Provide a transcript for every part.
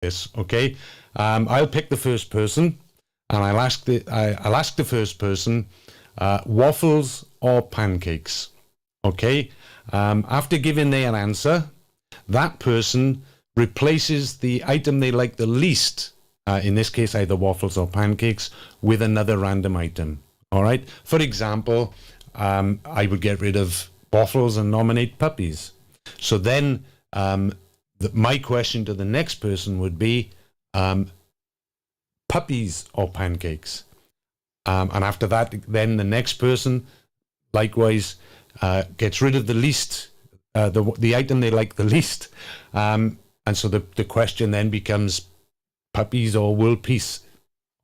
this. Okay, I'll pick the first person, and I'll ask the first person, waffles or pancakes. Okay, after giving their answer, that person replaces the item they like the least, in this case either waffles or pancakes, with another random item. All right, for example, I would get rid of waffles and nominate puppies. So then my question to the next person would be, puppies or pancakes? And after that, then the next person likewise gets rid of the least, the item they like the least. And so the question then becomes puppies or world peace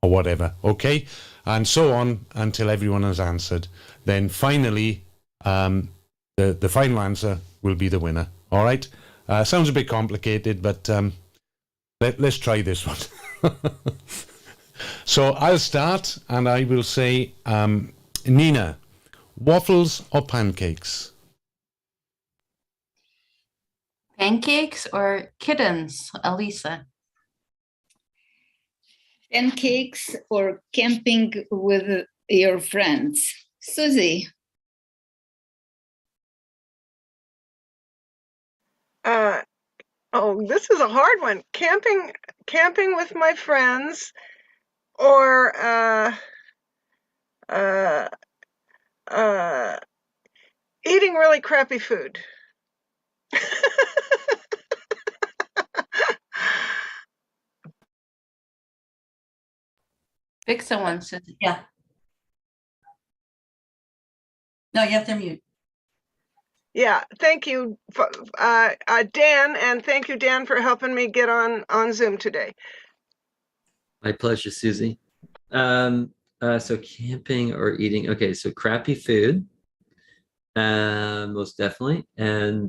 or whatever. Okay, and so on until everyone has answered. Then finally, the final answer will be the winner. All right. Sounds a bit complicated, but let's try this one. So I'll start, and I will say, Nina, waffles or pancakes? Pancakes or kittens, Elisa? Pancakes or camping with your friends, Susie? Oh, this is a hard one. Camping with my friends, or eating really crappy food. Pick someone, Susie. Yeah. No, you have to mute. Yeah, thank you, Dan, and thank you, Dan, for helping me get on Zoom today. My pleasure, Susie. So camping or eating. Okay, so crappy food, most definitely, and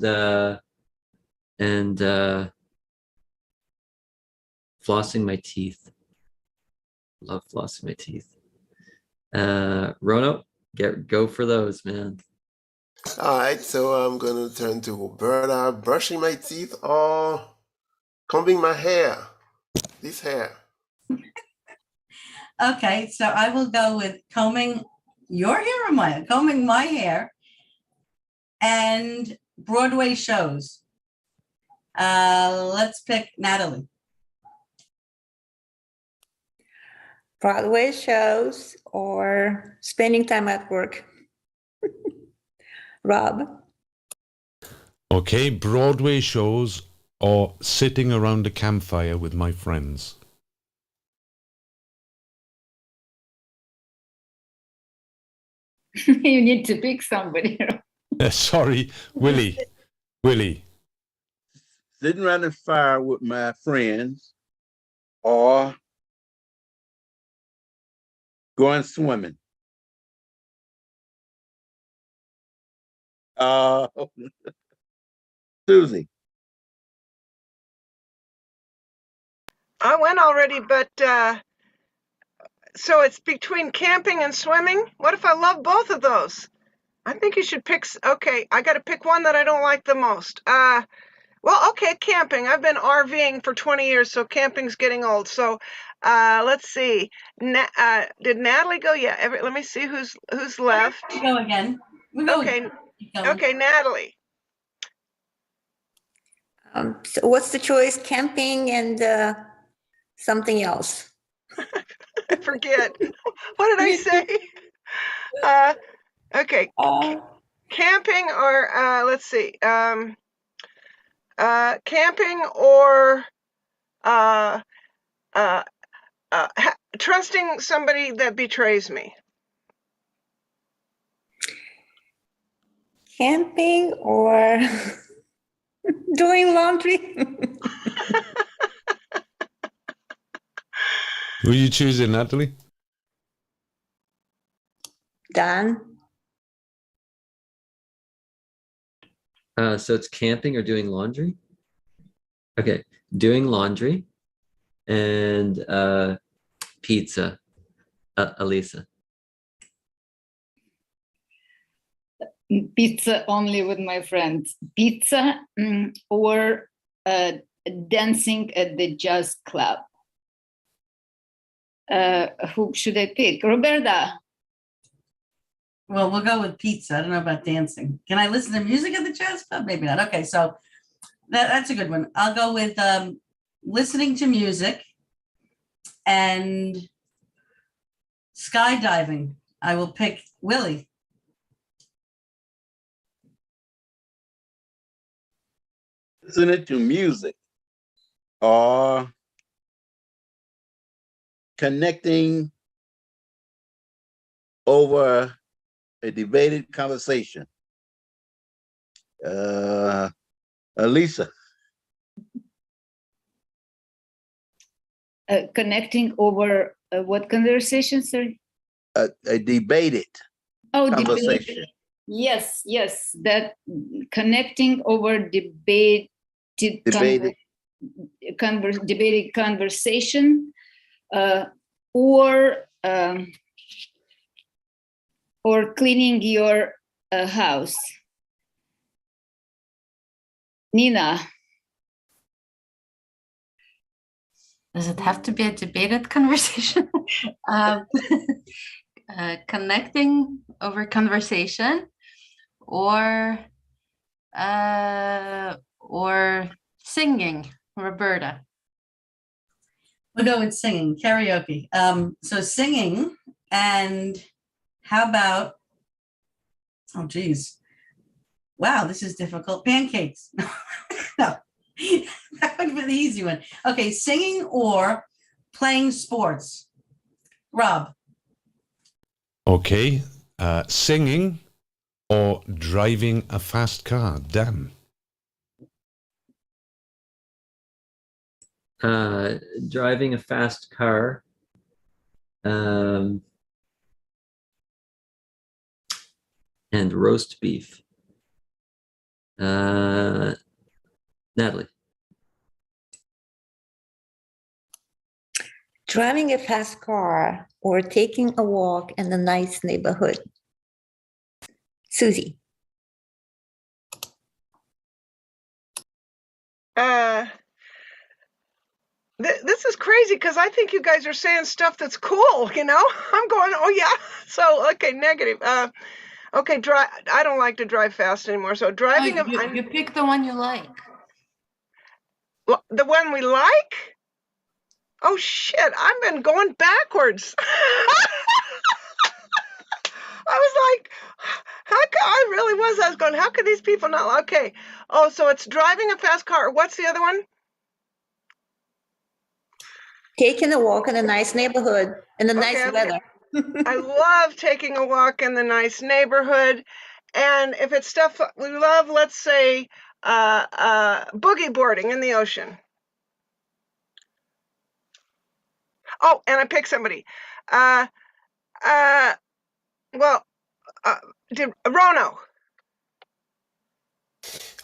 flossing my teeth. Love flossing my teeth. Rono, go for those, man. All right, so I'm going to turn to Roberta. Brushing my teeth or combing my hair? This hair. Okay, so I will go with combing your hair or mine? Combing my hair and Broadway shows. Let's pick Natalie. Broadway shows or spending time at work. Rob? Okay, Broadway shows or sitting around a campfire with my friends. You need to pick somebody. Sorry, Willie. Willie. Sitting around the fire with my friends or going swimming. Susie. I went already, but so it's between camping and swimming? What if I love both of those? I think you should pick, okay, I got to pick one that I don't like the most. Well, okay, camping. I've been RVing for 20 years, so camping's getting old. So let's see. Did Natalie go? Yeah, let me see who's left. Go again. Okay, Natalie. So what's the choice? Camping and something else. I forget. What did I say? Okay. Camping or let's see. Camping or trusting somebody that betrays me. Camping or doing laundry. Who are you choosing, Natalie? Dan? So it's camping or doing laundry? Okay, doing laundry and pizza, Elisa. Pizza only with my friends. Pizza or dancing at the jazz club. Who should I pick? Roberta. Well, we'll go with pizza. I don't know about dancing. Can I listen to music at the jazz club? Maybe not. Okay, so that's a good one. I'll go with listening to music and skydiving. I will pick Willie. Listening to music or connecting over a debated conversation. Elisa. Connecting over what conversation, sorry? A debated conversation. Debate. Yes, that connecting over debated Debated. debated conversation, or cleaning your house. Nina. Does it have to be a debated conversation? Connecting over conversation, or singing, Roberta. We'll go with singing, karaoke. So singing, and how about, oh geez, wow, this is difficult. Pancakes. No, that would be the easy one. Okay, singing or playing sports. Rob. Okay, singing or driving a fast car. Dan. Driving a fast car. And roast beef. Natalie. Driving a fast car or taking a walk in a nice neighborhood. Susie. This is crazy because I think you guys are saying stuff that's cool, you know? I'm going, oh yeah. So, okay, negative. Okay, I don't like to drive fast anymore. So driving, You pick the one you like. the one we like? Oh shit, I've been going backwards. I was like, I really was. I was going, how could these people not? Okay. Oh, so it's driving a fast car. What's the other one? Taking a walk in a nice neighborhood in the nice weather. I love taking a walk in the nice neighborhood. And if it's stuff we love, let's say boogie boarding in the ocean. Oh, and I picked somebody. Rono.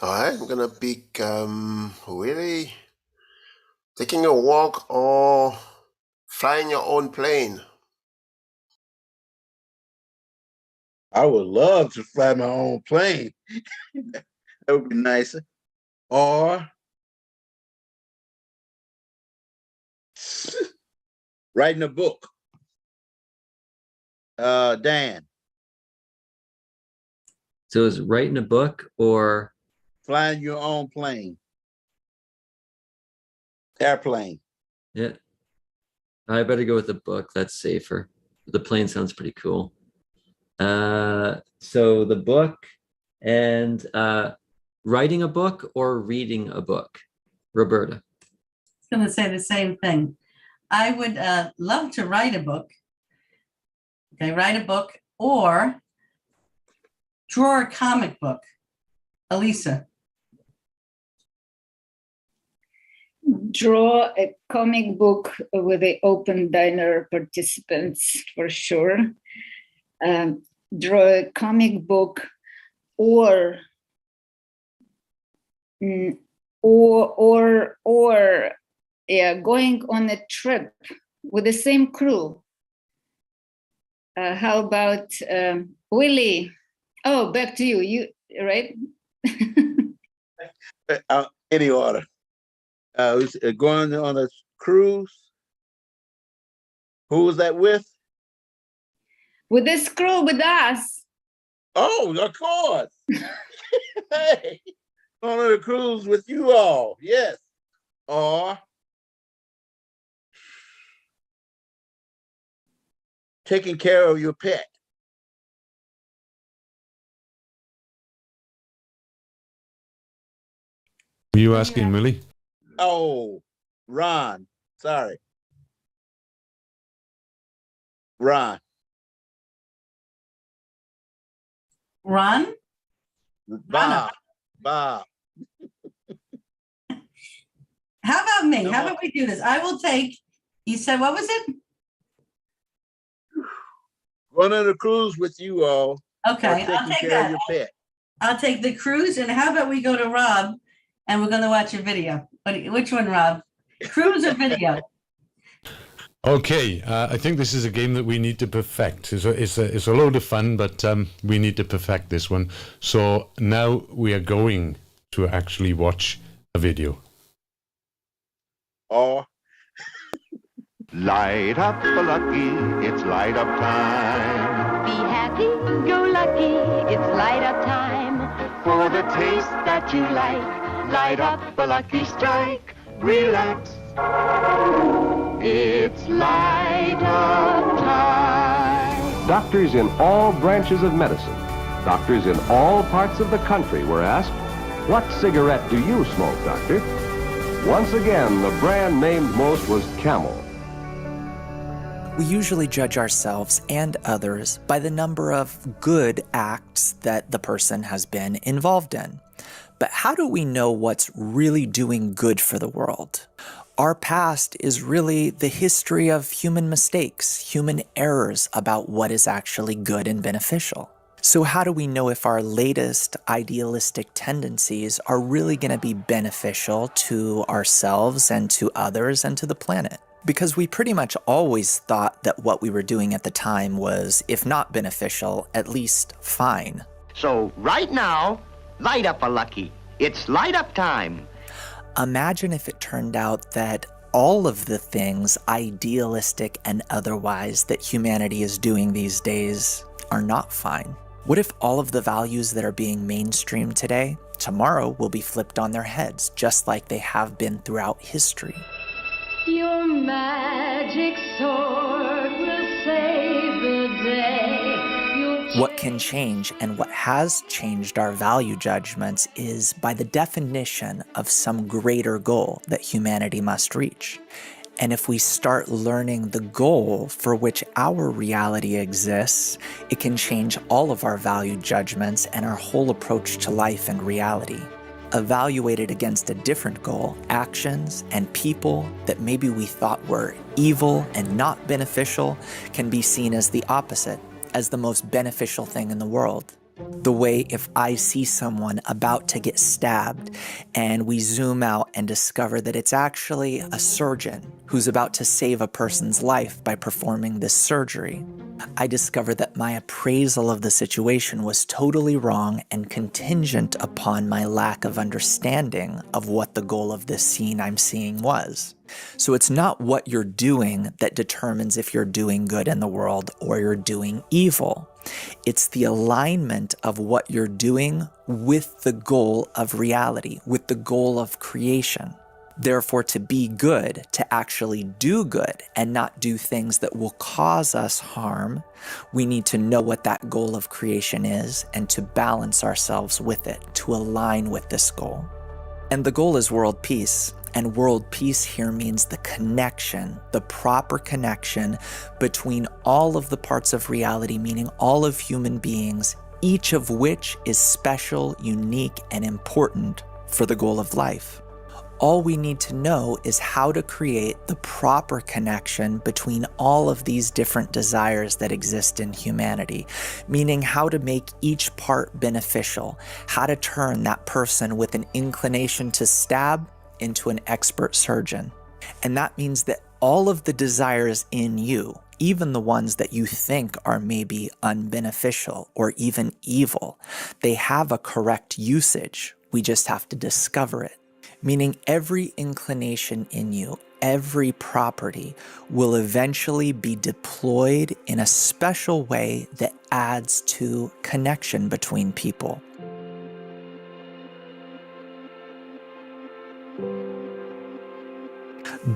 All right, I'm gonna pick really taking a walk or flying your own plane. I would love to fly my own plane. That would be nicer. Or writing a book. Dan. So is writing a book or flying your own plane? Airplane. Yeah. I better go with the book. That's safer. The plane sounds pretty cool. So the book and writing a book or reading a book. Roberta. I was going to say the same thing. I would love to write a book. Okay, write a book or draw a comic book. Elisa. Draw a comic book with the open diner participants for sure. Draw a comic book or going on a trip with the same crew. How about Willie? Oh, back to you. You right? Any order. Going on a cruise. Who was that with? With this crew, with us. Oh, of course. Hey, on a cruise with you all. Yes. Or taking care of your pet. Were you asking Millie? Oh, Ron. Sorry. Ron. Ron? Bob. Bob. How about me? Come How on. about we do this? I will take, you said, what was it? Going on a cruise with you all. Or Okay, I'll taking take care that. of your pet. I'll take the cruise. And how about we go to Rob and we're going to watch a video? Which one, Rob? Cruise or video? Okay, I think this is a game that we need to perfect. It's a load of fun, but we need to perfect this one. So now we are going to actually watch a video. Or Light up for lucky, it's light up time. Be happy, go lucky, it's light up time. For the taste that you like, light up a lucky strike. Relax, it's light up time. Doctors in all branches of medicine, doctors in all parts of the country were asked, "What cigarette do you smoke, doctor?" Once again, the brand named most was Camel. We usually judge ourselves and others by the number of good acts that the person has been involved in. But how do we know what's really doing good for the world? Our past is really the history of human mistakes, human errors about what is actually good and beneficial. So how do we know if our latest idealistic tendencies are really going to be beneficial to ourselves and to others and to the planet? Because we pretty much always thought that what we were doing at the time was, if not beneficial, at least fine. So right now, light up a lucky. It's light up time. Imagine if it turned out that all of the things, idealistic and otherwise, that humanity is doing these days are not fine. What if all of the values that are being mainstreamed today, tomorrow will be flipped on their heads, just like they have been throughout history? Your magic sword will save the day. What can change and what has changed our value judgments is by the definition of some greater goal that humanity must reach. And if we start learning the goal for which our reality exists, it can change all of our value judgments and our whole approach to life and reality. Evaluated against a different goal, actions and people that maybe we thought were evil and not beneficial can be seen as the opposite, as the most beneficial thing in the world. The way if I see someone about to get stabbed and we zoom out and discover that it's actually a surgeon who's about to save a person's life by performing this surgery, I discover that my appraisal of the situation was totally wrong and contingent upon my lack of understanding of what the goal of this scene I'm seeing was. So it's not what you're doing that determines if you're doing good in the world or you're doing evil. It's the alignment of what you're doing with the goal of reality, with the goal of creation. Therefore, to be good, to actually do good and not do things that will cause us harm, we need to know what that goal of creation is and to balance ourselves with it, to align with this goal. And the goal is world peace. And world peace here means the connection, the proper connection between all of the parts of reality, meaning all of human beings, each of which is special, unique, and important for the goal of life. All we need to know is how to create the proper connection between all of these different desires that exist in humanity, meaning how to make each part beneficial, how to turn that person with an inclination to stab into an expert surgeon. And that means that all of the desires in you, even the ones that you think are maybe unbeneficial or even evil, they have a correct usage. We just have to discover it. meaning every inclination in you, every property will eventually be deployed in a special way that adds to connection between people.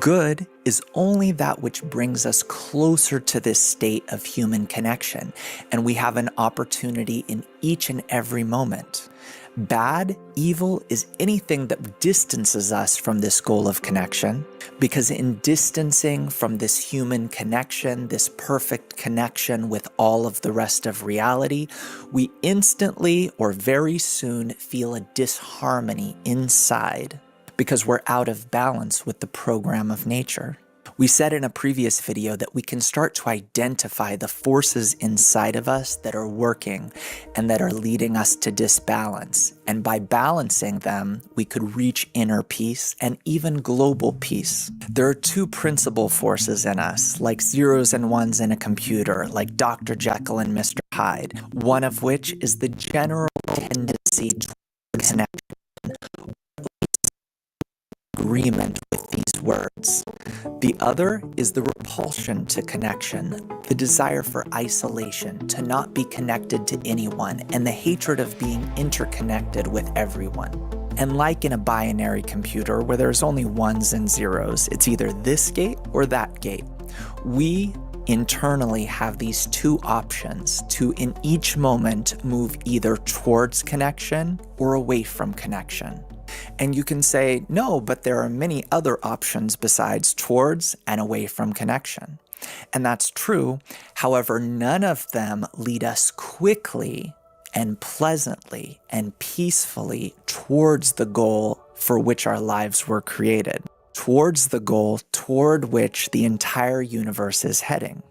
Good is only that which brings us closer to this state of human connection, and we have an opportunity in each and every moment. Bad, evil is anything that distances us from this goal of connection, because in distancing from this human connection, this perfect connection with all of the rest of reality, we instantly or very soon feel a disharmony inside, because we're out of balance with the program of nature. We said in a previous video that we can start to identify the forces inside of us that are working and that are leading us to disbalance. And by balancing them, we could reach inner peace and even global peace. There are two principal forces in us, like zeros and ones in a computer, like Dr. Jekyll and Mr. Hyde, one of which is the general tendency to connection. Agreement with these words. The other is the repulsion to connection, the desire for isolation, to not be connected to anyone, and the hatred of being interconnected with everyone. And like in a binary computer where there's only ones and zeros, it's either this gate or that gate. We internally have these two options to, in each moment, move either towards connection or away from connection. And you can say, no, but there are many other options besides towards and away from connection. And that's true. However, none of them lead us quickly and pleasantly and peacefully towards the goal for which our lives were created, towards the goal toward which the entire universe is heading,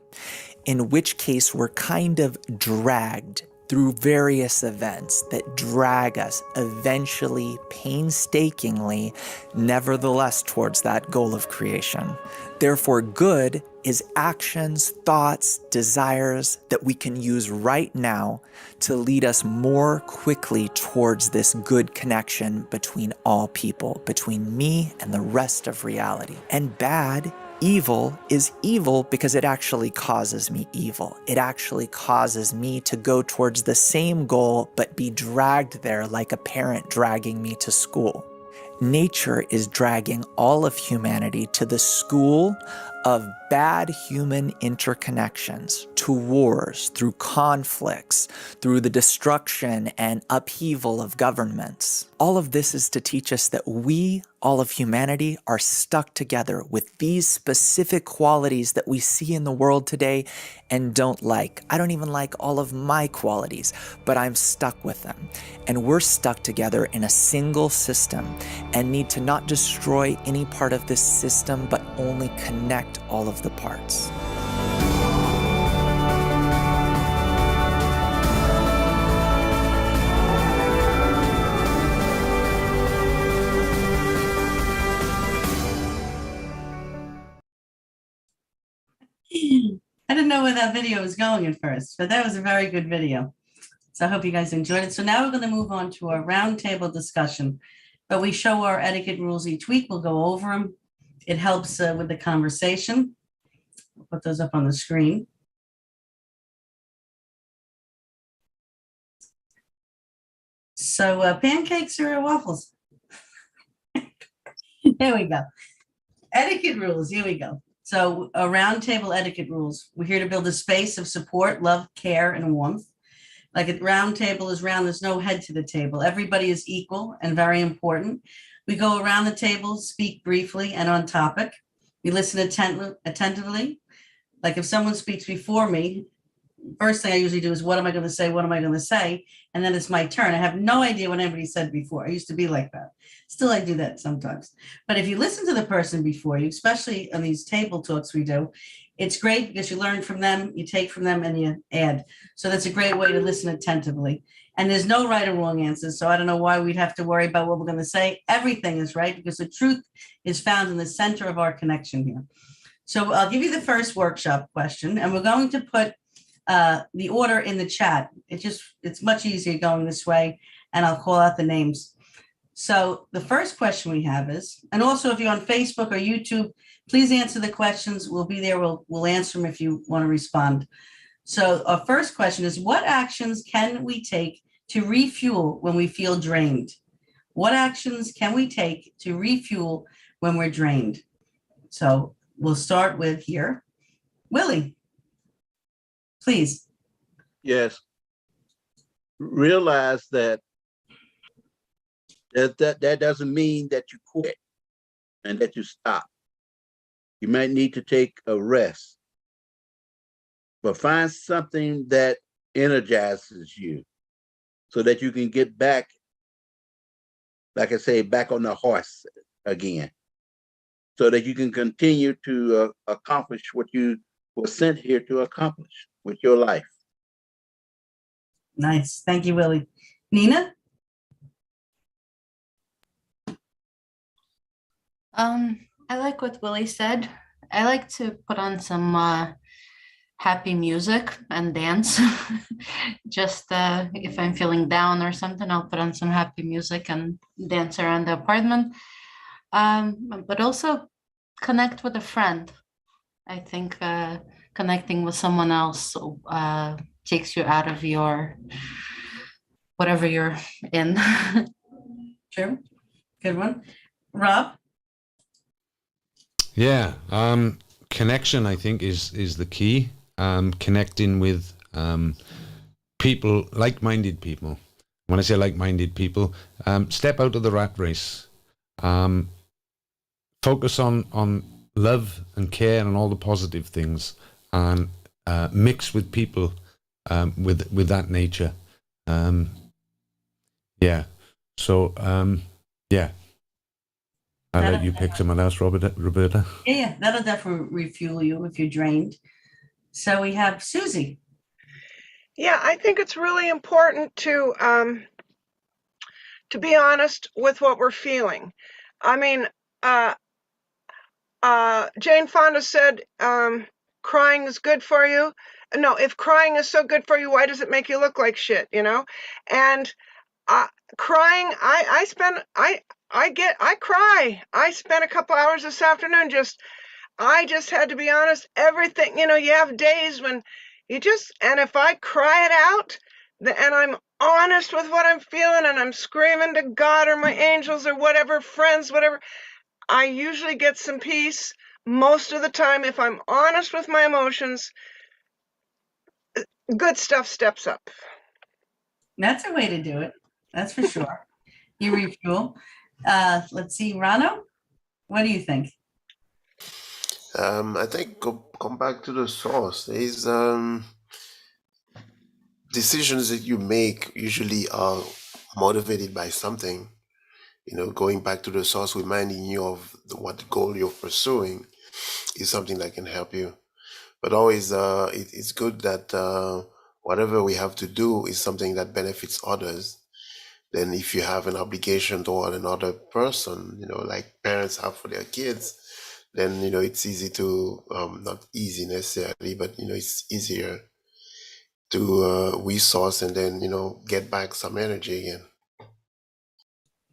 in which case we're kind of dragged through various events that drag us eventually, painstakingly, nevertheless towards that goal of creation. Therefore, good is actions, thoughts, desires that we can use right now to lead us more quickly towards this good connection between all people, between me and the rest of reality. And bad, evil, is evil because it actually causes me evil. It actually causes me to go towards the same goal but be dragged there like a parent dragging me to school. Nature is dragging all of humanity to the school of bad human interconnections, to wars, through conflicts, through the destruction and upheaval of governments. All of this is to teach us that we, all of humanity, are stuck together with these specific qualities that we see in the world today and don't like. I don't even like all of my qualities, but I'm stuck with them. And we're stuck together in a single system and need to not destroy any part of this system, but only connect all of the parts. I didn't know where that video was going at first, but that was a very good video. So I hope you guys enjoyed it. So now we're going to move on to our roundtable discussion, but we show our etiquette rules each week. We'll go over them. It helps with the conversation. We'll put those up on the screen. So pancakes or waffles? There we go. Etiquette rules. Here we go. So a roundtable etiquette rules. We're here to build a space of support, love, care, and warmth. Like a round table is round, there's no head to the table. Everybody is equal and very important. We go around the table, speak briefly and on topic. We listen attentively. Like if someone speaks before me, first thing I usually do is, what am I going to say? What am I going to say? And then it's my turn. I have no idea what anybody said before. I used to be like that. Still, I do that sometimes. But if you listen to the person before you, especially on these table talks we do, it's great because you learn from them, you take from them, and you add. So that's a great way to listen attentively. And there's no right or wrong answers. So I don't know why we'd have to worry about what we're going to say. Everything is right because the truth is found in the center of our connection here. So I'll give you the first workshop question, and we're going to put the order in the chat. It's much easier going this way, and I'll call out the names. So the first question we have is, and also if you're on Facebook or YouTube, please answer the questions. We'll be there. We'll answer them if you want to respond. So our first question is, what actions can we take to refuel when we feel drained? What actions can we take to refuel when we're drained? So we'll start with here. Willie, please. Yes. Realize that that doesn't mean that you quit and that you stop. You might need to take a rest, but find something that energizes you so that you can get back, like I say, back on the horse again, so that you can continue to accomplish what you were sent here to accomplish with your life. Nice. Thank you, Willie. Nina? I like what Willie said. I like to put on some happy music and dance. Just if I'm feeling down or something, I'll put on some happy music and dance around the apartment. But also connect with a friend. I think connecting with someone else takes you out of your whatever you're in. True. Good one. Rob? Yeah, connection, I think, is the key. Connecting with people, like-minded people. When I say like-minded people, step out of the rat race. Focus on love and care and all the positive things, and mix with people with that nature. Yeah. So yeah. I'll let you pick someone else, Roberta. Yeah, that'll definitely refuel you if you're drained. So we have Susie. Yeah, I think it's really important to be honest with what we're feeling. I mean, Jane Fonda said, crying is good for you. No, if crying is so good for you, why does it make you look like shit, you know? And crying, I cry. I spent a couple hours this afternoon I just had to be honest. Everything, you know, you have days when and if I cry it out, and I'm honest with what I'm feeling, and I'm screaming to God or my angels or whatever, friends, whatever, I usually get some peace. Most of the time, if I'm honest with my emotions, good stuff steps up. That's a way to do it. That's for sure. You refuel. Let's see, Rano, what do you think? I think come back to the source. There's decisions that you make usually are motivated by something. You know, going back to the source, reminding you of what goal you're pursuing is something that can help you. But always, it's good that whatever we have to do is something that benefits others. Then if you have an obligation toward another person, you know, like parents have for their kids, then, you know, it's easy to, not easy necessarily, but, you know, it's easier to resource and then, you know, get back some energy again.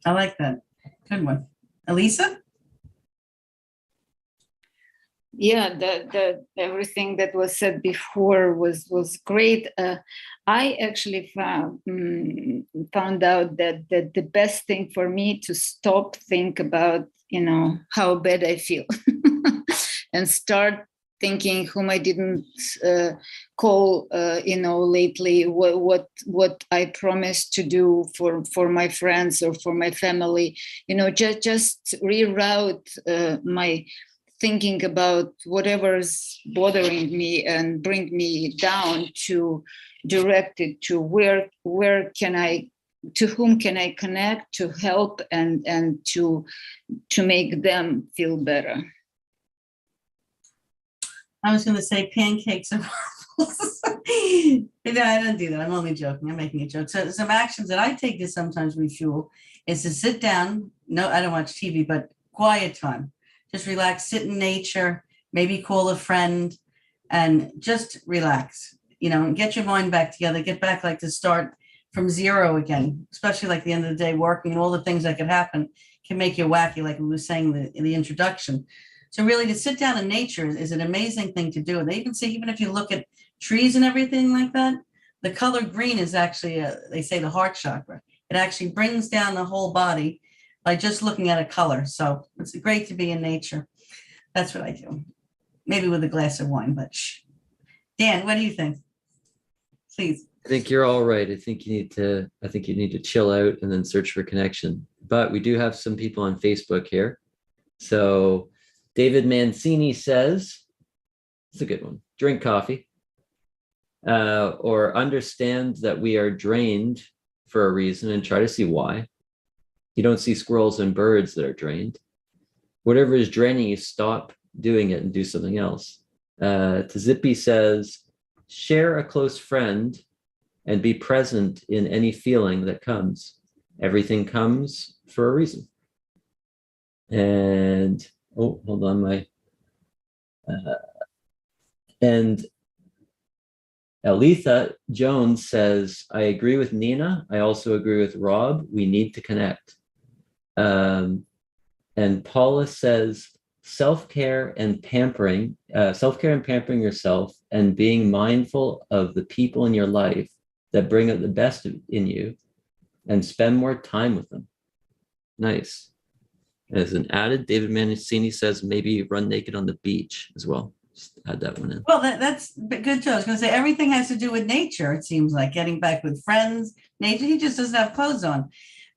I like that. Good one. Elisa? Yeah, the everything that was said before was great. I actually found out that the best thing for me to stop think about, you know, how bad I feel and start thinking whom I didn't call, you know, lately, what I promised to do for my friends or for my family, you know, just reroute my thinking about whatever's bothering me and bring me down to direct it to where can I, to whom can I connect to help and to make them feel better. I was going to say pancakes and waffles. No, I don't do that. I'm only joking. I'm making a joke. So some actions that I take to sometimes refuel is to sit down. No, I don't watch TV, but quiet time. Just relax, sit in nature, maybe call a friend and just relax, you know, and get your mind back together, get back like to start from zero again, especially like the end of the day working and all the things that could happen can make you wacky, like we were saying in the introduction. So really to sit down in nature is an amazing thing to do. And they even say, even if you look at trees and everything like that, the color green is actually, they say the heart chakra. It actually brings down the whole body by just looking at a color. So it's great to be in nature. That's what I do. Maybe with a glass of wine, but shh. Dan, what do you think? Please. I think you're all right. I think you need to chill out and then search for connection. But we do have some people on Facebook here. So David Mancini says, it's a good one. Drink coffee. Or understand that we are drained for a reason and try to see why. You don't see squirrels and birds that are drained. Whatever is draining you, stop doing it and do something else. Tazipi says, share a close friend and be present in any feeling that comes. Everything comes for a reason. And, oh, hold on, and Elitha Jones says, I agree with Nina. I also agree with Rob. We need to connect. And Paula says, self-care and pampering yourself and being mindful of the people in your life that bring out the best in you and spend more time with them. Nice. As an added, David Mancini says, maybe run naked on the beach as well. Just add that one in. Well, that's good too. I was going to say everything has to do with nature. It seems like getting back with friends, nature. He just doesn't have clothes on.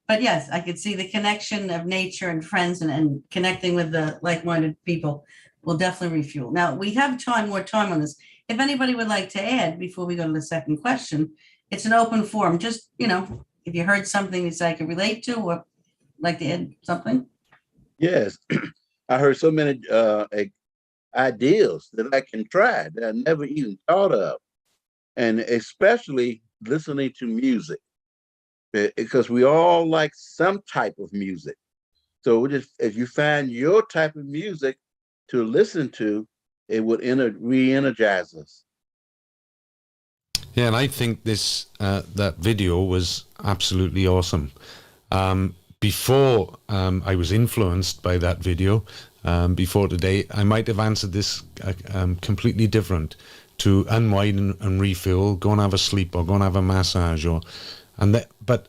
But yes, I could see the connection of nature and friends and connecting with the like-minded people will definitely refuel. Now we have more time on this. If anybody would like to add before we go to the second question, it's an open forum. Just, if you heard something that I could relate to or like to add something. Yes, I heard so many ideas that I can try that I never even thought of, and especially listening to music, because we all like some type of music. So just if you find your type of music to listen to, it would re-energize us. Yeah, and I think that video was absolutely awesome. Before I was influenced by that video, before today, I might have answered this completely different, to unwind and refill, go and have a sleep or go and have a massage, but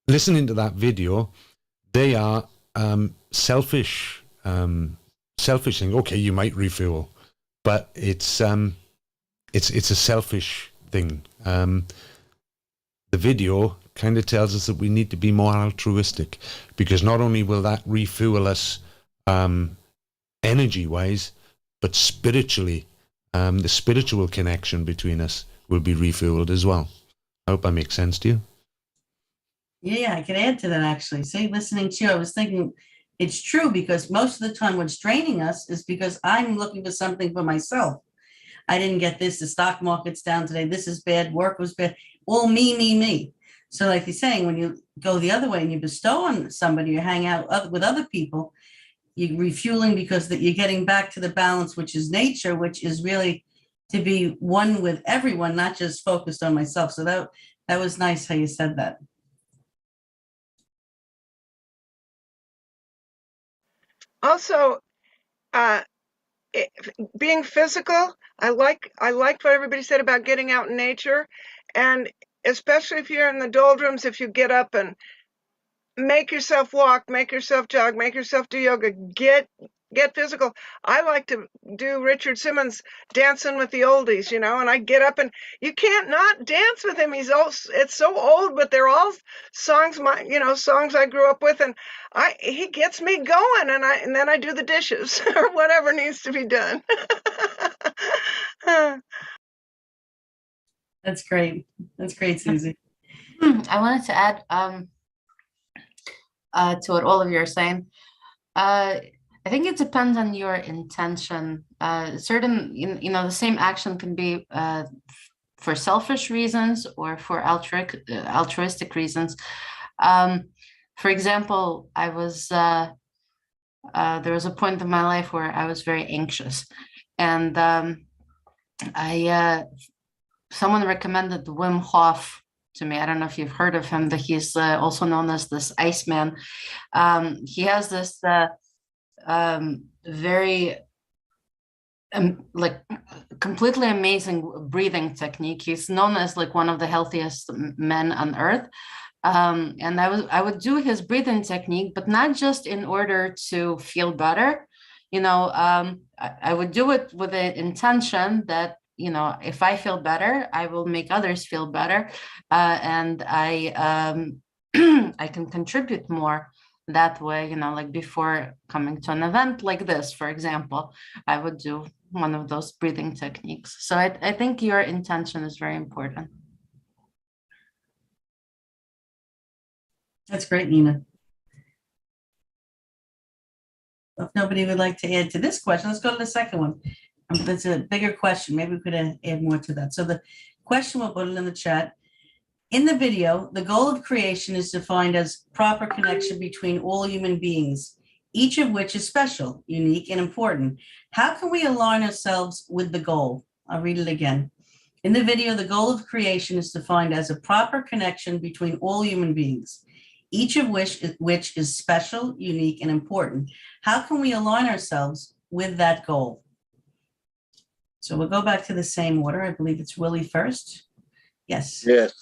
listening to that video, they are selfish thing. Okay, you might refuel, but it's a selfish thing. The video kind of tells us that we need to be more altruistic, because not only will that refuel us energy wise, but spiritually, the spiritual connection between us will be refueled as well. I hope that makes sense to you. Yeah, I could add to that actually. See, listening to you, I was thinking it's true, because most of the time what's draining us is because I'm looking for something for myself. I didn't get this, the stock market's down today, this is bad, work was bad, all me. So like you're saying, when you go the other way and you bestow on somebody, you hang out with other people, you're refueling, because that you're getting back to the balance, which is nature, which is really to be one with everyone, not just focused on myself. So that was nice how you said that. Also, being physical, I like what everybody said about getting out in nature, and especially if you're in the doldrums, if you get up and make yourself walk, make yourself jog, make yourself do yoga, get physical. I like to do Richard Simmons Dancing with the Oldies, and I get up, and you can't not dance with him. It's so old, but they're all songs songs I grew up with, and he gets me going, and then I do the dishes or whatever needs to be done. That's great. That's great, Susie. I wanted to add to what all of you are saying. I think it depends on your intention. The same action can be for selfish reasons or for altruistic reasons. For example, there was a point in my life where I was very anxious, and someone recommended the Wim Hof to me. I don't know if you've heard of him, that he's also known as this Iceman. He has this very like completely amazing breathing technique. He's known as like one of the healthiest men on earth. And I would do his breathing technique, but not just in order to feel better. I would do it with the intention that, if I feel better, I will make others feel better, and I I can contribute more that way. Like before coming to an event like this, for example, I would do one of those breathing techniques. So I think your intention is very important. That's great, Nina. If nobody would like to add to this question, let's go to the second one. It's a bigger question. Maybe we could add more to that. So the question, we'll put it in the chat. In the video, the goal of creation is defined as proper connection between all human beings, each of which is special, unique, and important. How can we align ourselves with the goal? I'll read it again. In the video, the goal of creation is defined as a proper connection between all human beings, each of which is special, unique, and important. How can we align ourselves with that goal? So we'll go back to the same order. I believe it's Willie first. Yes. Yes.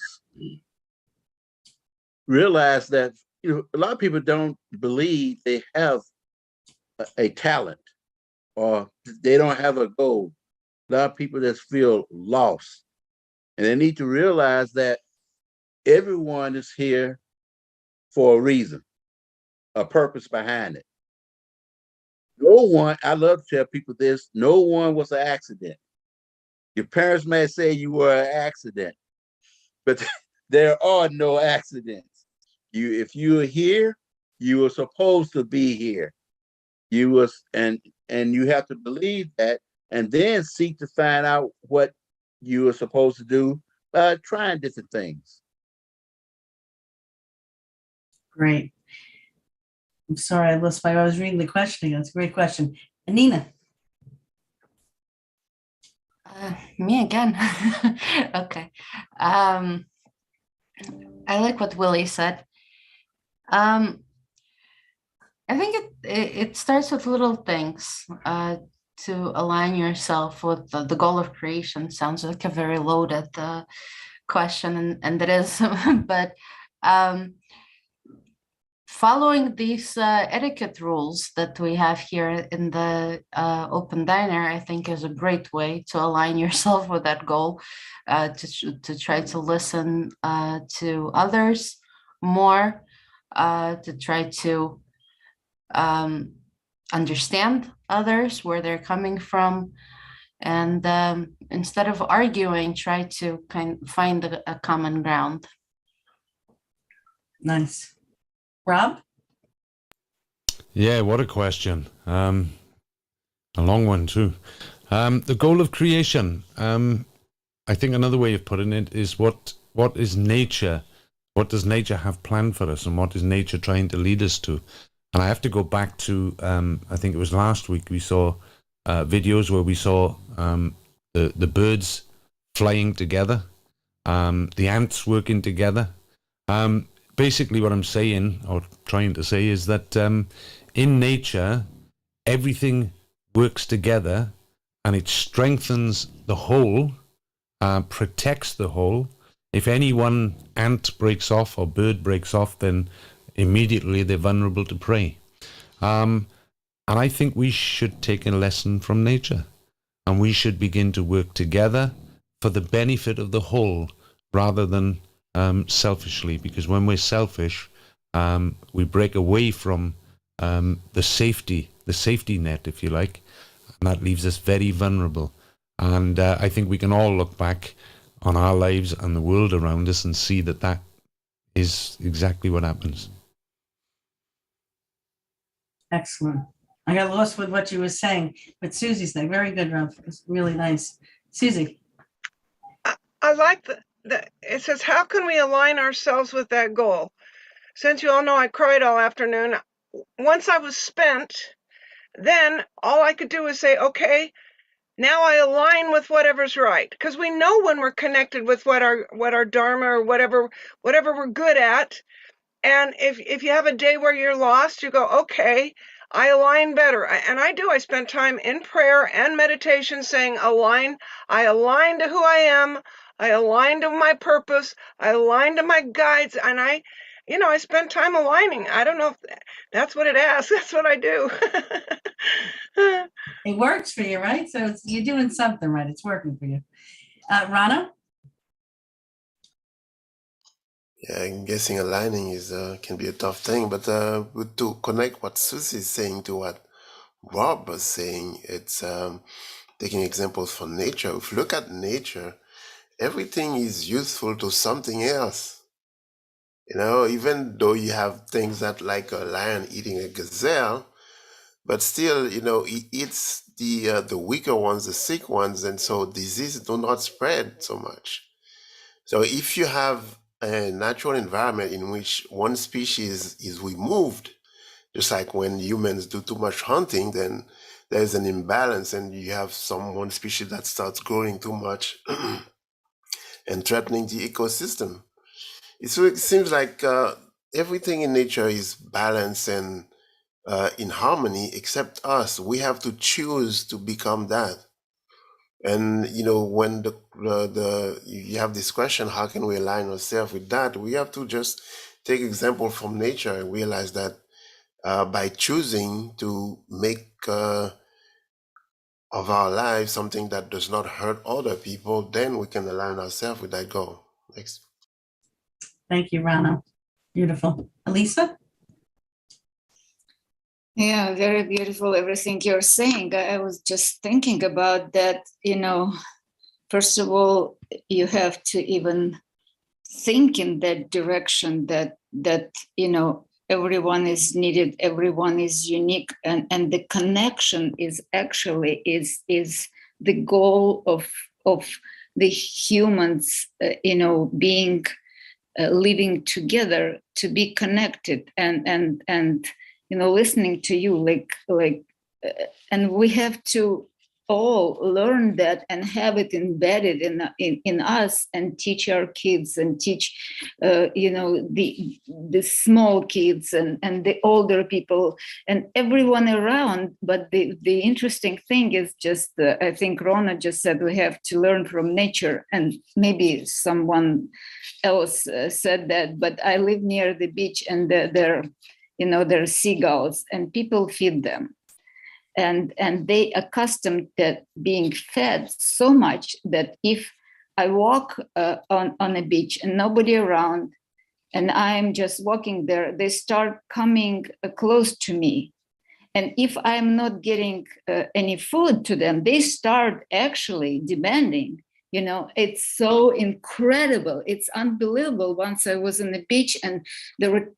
Realize that a lot of people don't believe they have a talent, or they don't have a goal. A lot of people just feel lost, and they need to realize that everyone is here for a reason, a purpose behind it. No one, I love to tell people this, no one was an accident. Your parents may say you were an accident, but there are no accidents. If you are here, you were supposed to be here. And you have to believe that, and then seek to find out what you are supposed to do by trying different things. Great. I'm sorry, I lost I was reading the question again. It's a great question. And Nina. Me again. Okay. I like what Willie said. I think it starts with little things. To align yourself with the goal of creation sounds like a very loaded question, and it is. But following these etiquette rules that we have here in the open diner, I think is a great way to align yourself with that goal, to try to listen to others more, to try to understand others, where they're coming from, and instead of arguing, try to find a common ground. Nice. Rob? Yeah, what a question. A long one too. The goal of creation. I think another way of putting it is what is nature? What does nature have planned for us, and what is nature trying to lead us to? And I have to go back to, I think it was last week, we saw videos where we saw the birds flying together, the ants working together. Basically what I'm saying, or trying to say, is that in nature, everything works together, and it strengthens the whole, protects the whole. If any one ant breaks off or bird breaks off, then immediately they're vulnerable to prey. And I think we should take a lesson from nature, and we should begin to work together for the benefit of the whole, rather than selfishly, because when we're selfish, we break away from the safety net, if you like, and that leaves us very vulnerable. And I think we can all look back on our lives and the world around us and see that that is exactly what happens. Excellent. I got lost with what you were saying, but Susie's thing, very good, Rob. It's really nice. Susie. I like it says, how can we align ourselves with that goal? Since you all know I cried all afternoon, once I was spent, then all I could do was say, okay, Now I align with whatever's right, because we know when we're connected with what our dharma or whatever we're good at. And if you have a day where you're lost, you go, okay, I align better. And I do. I spend time in prayer and meditation saying align. I align to who I am. I align to my purpose. I align to my guides. And I spend time aligning. I don't know if that's what it asks. That's what I do. It works for you, right? So you're doing something right. It's working for you. Rana? Yeah, I'm guessing aligning is can be a tough thing, but to connect what Susie is saying to what Rob was saying, it's taking examples from nature. If you look at nature, everything is useful to something else. Even though you have things that like a lion eating a gazelle, but still, it eats the weaker ones, the sick ones, and so diseases do not spread so much. So if you have a natural environment in which one species is removed, just like when humans do too much hunting, then there's an imbalance and you have one species that starts growing too much and threatening the ecosystem. It seems like everything in nature is balanced and in harmony except us. We have to choose to become that. And when you have this question, how can we align ourselves with that? We have to just take example from nature and realize that by choosing to make of our lives something that does not hurt other people, then we can align ourselves with that goal. Thanks. Thank you, Rana. Beautiful. Elisa? Yeah, very beautiful, everything you're saying. I was just thinking about that, first of all, you have to even think in that direction that everyone is needed, everyone is unique, and the connection is actually is the goal of the humans, being living together, to be connected, and listening to you, and we have to all learn that and have it embedded in us, and teach our kids, and teach the small kids and the older people and everyone around. But the interesting thing is just I think Rona just said we have to learn from nature, and maybe someone else said that, but I live near the beach, and there are seagulls, and people feed them. And they accustomed to being fed so much that if I walk on a beach and nobody around, and I'm just walking there, they start coming close to me. And if I'm not getting any food to them, they start actually demanding. It's so incredible. It's unbelievable. Once I was on the beach, and there were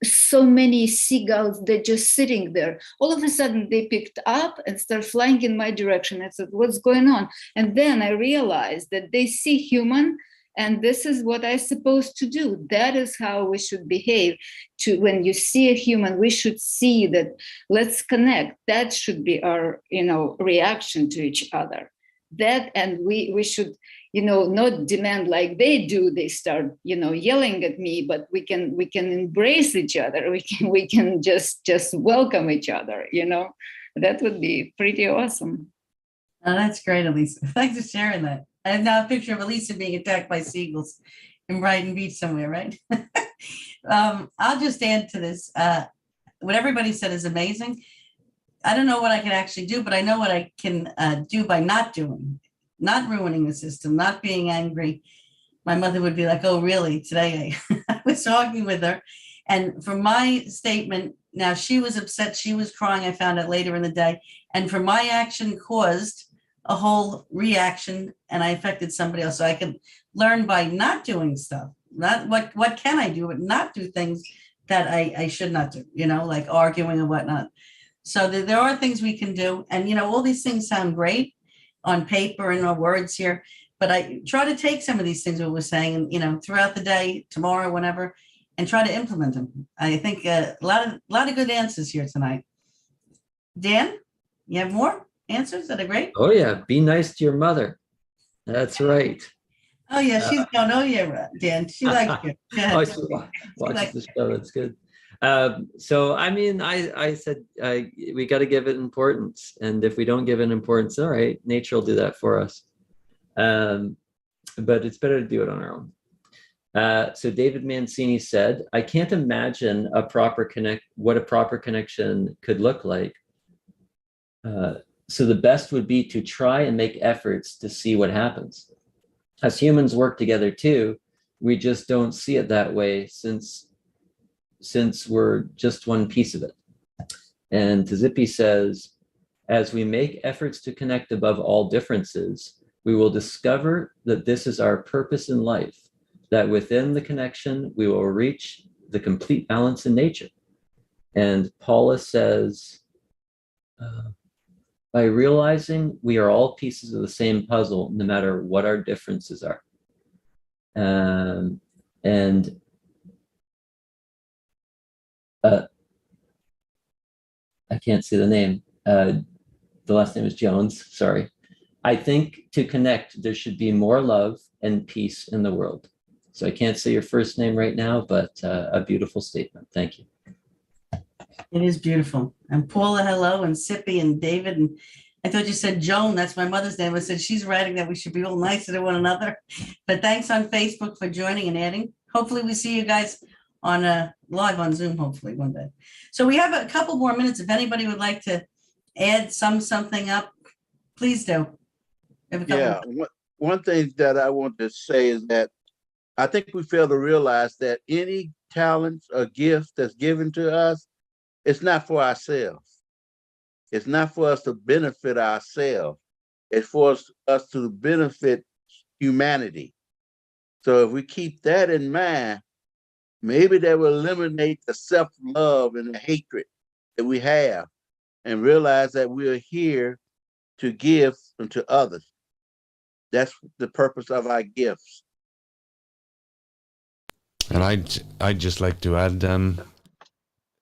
so many seagulls, they're just sitting there. All of a sudden they picked up and started flying in my direction. I said, what's going on? And then I realized that they see human, and this is what I'm supposed to do. That is how we should behave. When you see a human, we should see that, let's connect. That should be our reaction to each other. That, and we should not demand like they do. They start yelling at me, but we can embrace each other. We can just welcome each other. That would be pretty awesome. Oh, that's great, Elisa. Thanks for sharing that. I have now a picture of Elisa being attacked by seagulls in Brighton Beach somewhere, right? I'll just add to this. What everybody said is amazing. I don't know what I can actually do, but I know what I can do by not doing, not ruining the system, not being angry. My mother would be like, oh, really? Today I was talking with her. And for my statement, now she was upset, she was crying, I found out later in the day. And for my action caused a whole reaction, and I affected somebody else. So I could learn by not doing stuff. Not what can I do, but not do things that I should not do, like arguing and whatnot. So there are things we can do. And, all these things sound great on paper and our words here, but I try to take some of these things what we're saying, and, throughout the day, tomorrow, whenever, and try to implement them. I think a lot of good answers here tonight. Dan, you have more? answers that are great. Oh yeah, be nice to your mother. That's right. Oh yeah, she's going, oh yeah, Dan, she likes you. Go ahead. Oh, she watches the show. That's good. So I mean, I said we got to give it importance, and if we don't give it importance, all right, nature will do that for us. But it's better to do it on our own. So David Mancini said, I can't imagine what a proper connection could look like. So the best would be to try and make efforts to see what happens. As humans work together too, we just don't see it that way since we're just one piece of it. And Tzippi says, as we make efforts to connect above all differences, we will discover that this is our purpose in life, that within the connection, we will reach the complete balance in nature. And Paula says, by realizing we are all pieces of the same puzzle, no matter what our differences are. And I can't see the name. The last name is Jones, sorry. I think to connect, there should be more love and peace in the world. So I can't say your first name right now, but a beautiful statement. Thank you. It is beautiful. And Paula, hello, and Sippy and David. And I thought you said Joan. That's my mother's name. I said she's writing that we should be all nicer to one another. But thanks on Facebook for joining and adding. Hopefully we see you guys on live on Zoom, hopefully one day. So we have a couple more minutes. If anybody would like to add something up, please do. Yeah, one thing that I want to say is that I think we fail to realize that any talent or gift that's given to us, it's not for ourselves. It's not for us to benefit ourselves. It's for us to benefit humanity. So if we keep that in mind, maybe that will eliminate the self-love and the hatred that we have and realize that we are here to give unto others. That's the purpose of our gifts. And I'd just like to add,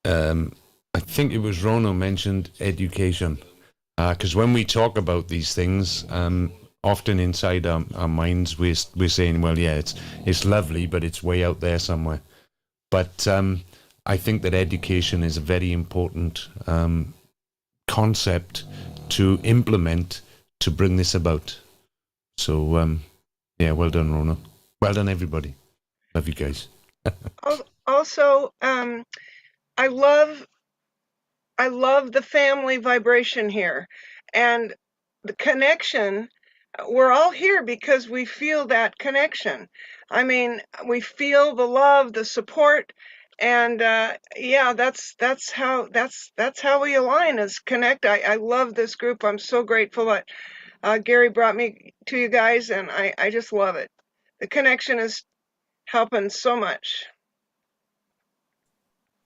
I think it was Rono mentioned education, because when we talk about these things, often inside our minds we're saying, well, yeah, it's lovely, but it's way out there somewhere. But I think that education is a very important concept to implement to bring this about. So yeah, well done, Rona. Well done, everybody. Love you guys. Also, I love the family vibration here and the connection. We're all here because we feel that connection. I mean, we feel the love, the support, and yeah, that's how we align, is connect. I love this group. I'm so grateful that Gary brought me to you guys, and I just love it. The connection is helping so much.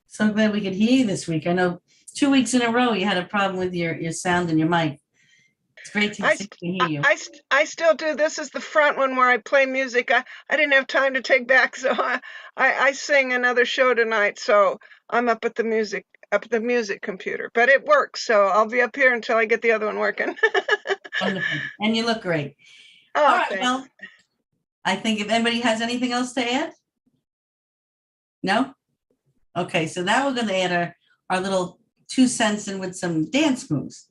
So glad we could hear you this week. I know 2 weeks in a row you had a problem with your sound and your mic. It's great to hear you. I still do. This is the front one where I play music. I didn't have time to take back, so I sing another show tonight. So I'm up at the music computer, but it works. So I'll be up here until I get the other one working. Wonderful. And you look great. Oh, all right, thanks. well, I think if anybody has anything else to add? No? Okay, so now we're going to add our little 2 cents in with some dance moves.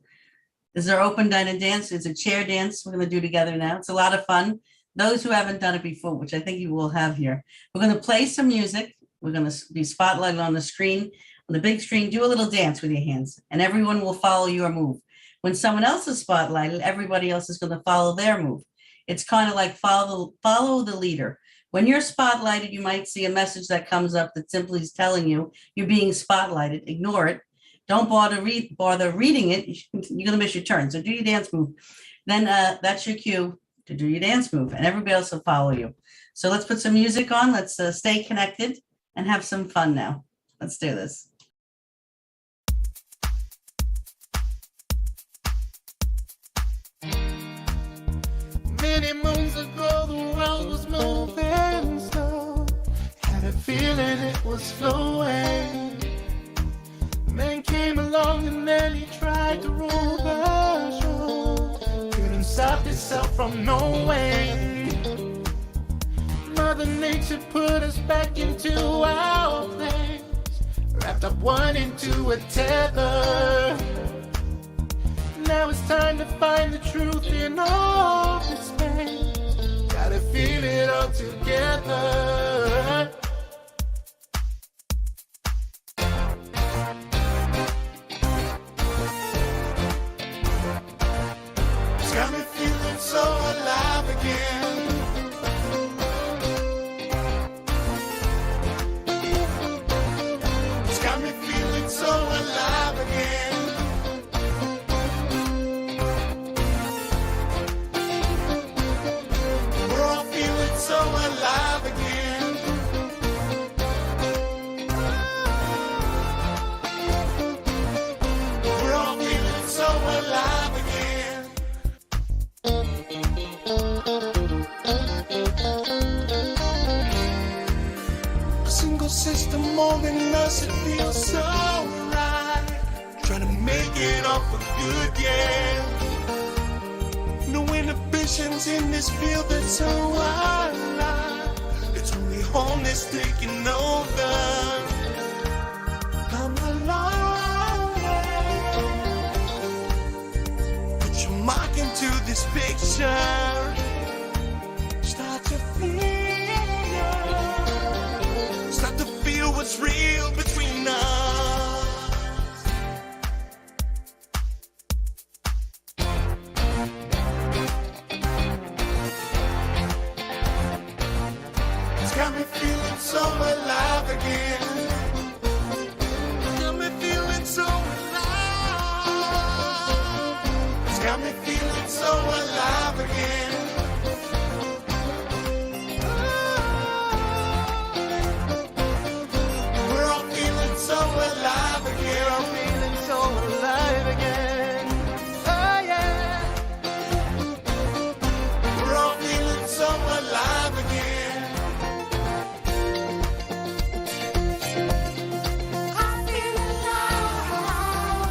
This is our open diner dance. It's a chair dance we're going to do together now. It's a lot of fun. Those who haven't done it before, which I think you will have here. We're going to play some music. We're going to be spotlighted on the screen. On the big screen, do a little dance with your hands, and everyone will follow your move. When someone else is spotlighted, everybody else is going to follow their move. It's kind of like follow the leader. When you're spotlighted, you might see a message that comes up that simply is telling you you're being spotlighted. Ignore it. Don't bother reading it. You're going to miss your turn. So do your dance move. Then that's your cue to do your dance move, and everybody else will follow you. So let's put some music on. Let's stay connected and have some fun now. Let's do this. Many moons ago, the world was moving slow. Had a feeling it was flowing. Man came along and then he tried to rule the show. stop itself from knowing. Mother Nature put us back into our place, wrapped up one into a tether. Now it's time to find the truth in all this pain. Gotta feel it all together. It's got me feeling so alive again. It's got me feeling so alive again. We're all feeling so alive again. We're all feeling so alive again. A single system molding us, it feels so right. Trying to make it all for good, yeah. No inhibitions in this field that's so alive. It's only home that's taking over. I'm alone. Put your mark into this picture. Start to feel what's real between us. It's got me feeling so alive again. It's got me feeling so alive. It's got me feeling so alive again. We're all feeling so alive again. We're all feeling so alive again. Oh yeah. We're all feeling so alive again. I feel alive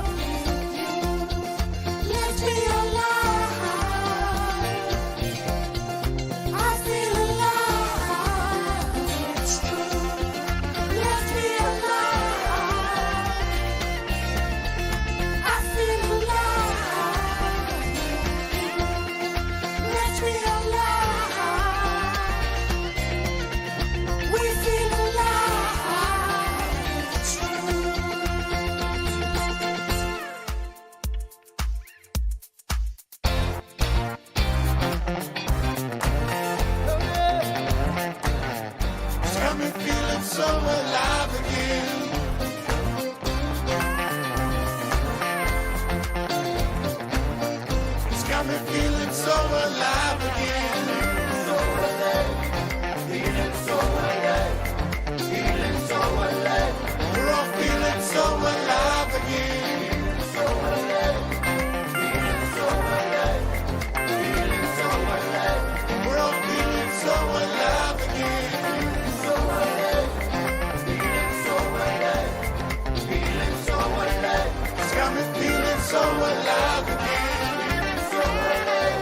with you. Let's be alive. I feel alive. It's true. Let's be alive. I feel alive. Let's be alive. We feel alive. It's true. It's got me feeling so alive again. It's got me feeling so alive again. So alive, feeling so alive, feeling so alive. We're all feeling so alive again. So alive, feeling so alive, feeling so alive. We're all feeling so alive again. So alive, feeling so alive, feeling so alive. It's got me feeling so alive again. So alive.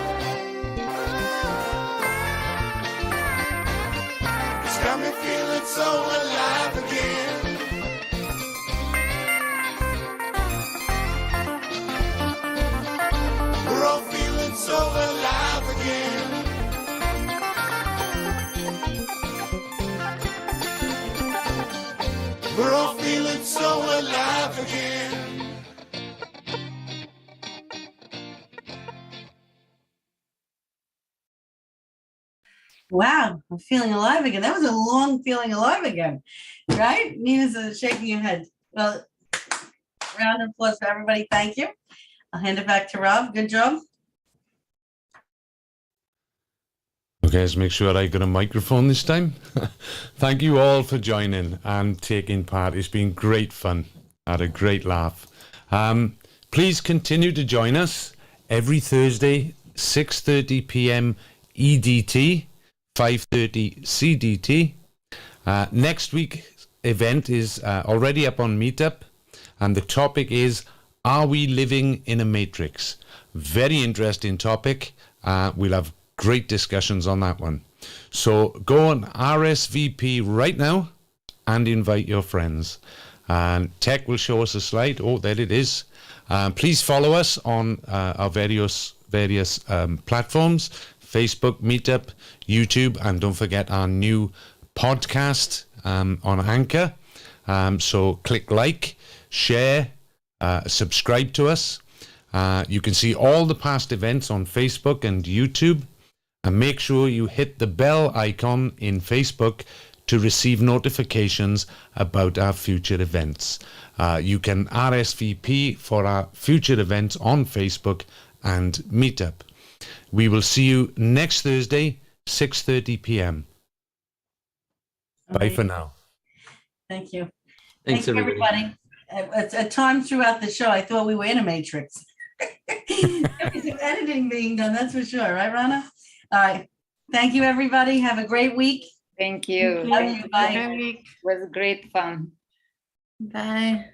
It's got me feeling so alive again. We're all feeling so alive again. We're all feeling so alive again. Wow, I'm feeling alive again. That was a long feeling alive again, right? Nina's shaking her head. Well, round of applause for everybody. Thank you. I'll hand it back to Rob. Good job. Okay, let's make sure I got a microphone this time. Thank you all for joining and taking part. It's been great fun. I had a great laugh. Please continue to join us every Thursday, 6:30 p.m. EDT, 5:30 CDT. Next week's event is already up on Meetup, and the topic is, are we living in a matrix? Very interesting topic. We'll have great discussions on that one. So go on RSVP right now and invite your friends. And Tech will show us a slide. Oh, there it is. Please follow us on our various platforms, Facebook, Meetup, YouTube, and don't forget our new podcast on Anchor. So click like, share, subscribe to us. You can see all the past events on Facebook and YouTube. And make sure you hit the bell icon in Facebook to receive notifications about our future events. You can RSVP for our future events on Facebook and Meetup. We will see you next Thursday, 6:30 p.m. Bye for now. Thank you. Thanks, Thank you, everybody. At times throughout the show, I thought we were in a matrix. There was some editing being done, that's for sure, right, Rana? All right. Thank you, everybody. Have a great week. Thank you. Love you. Bye. It was great fun. Bye.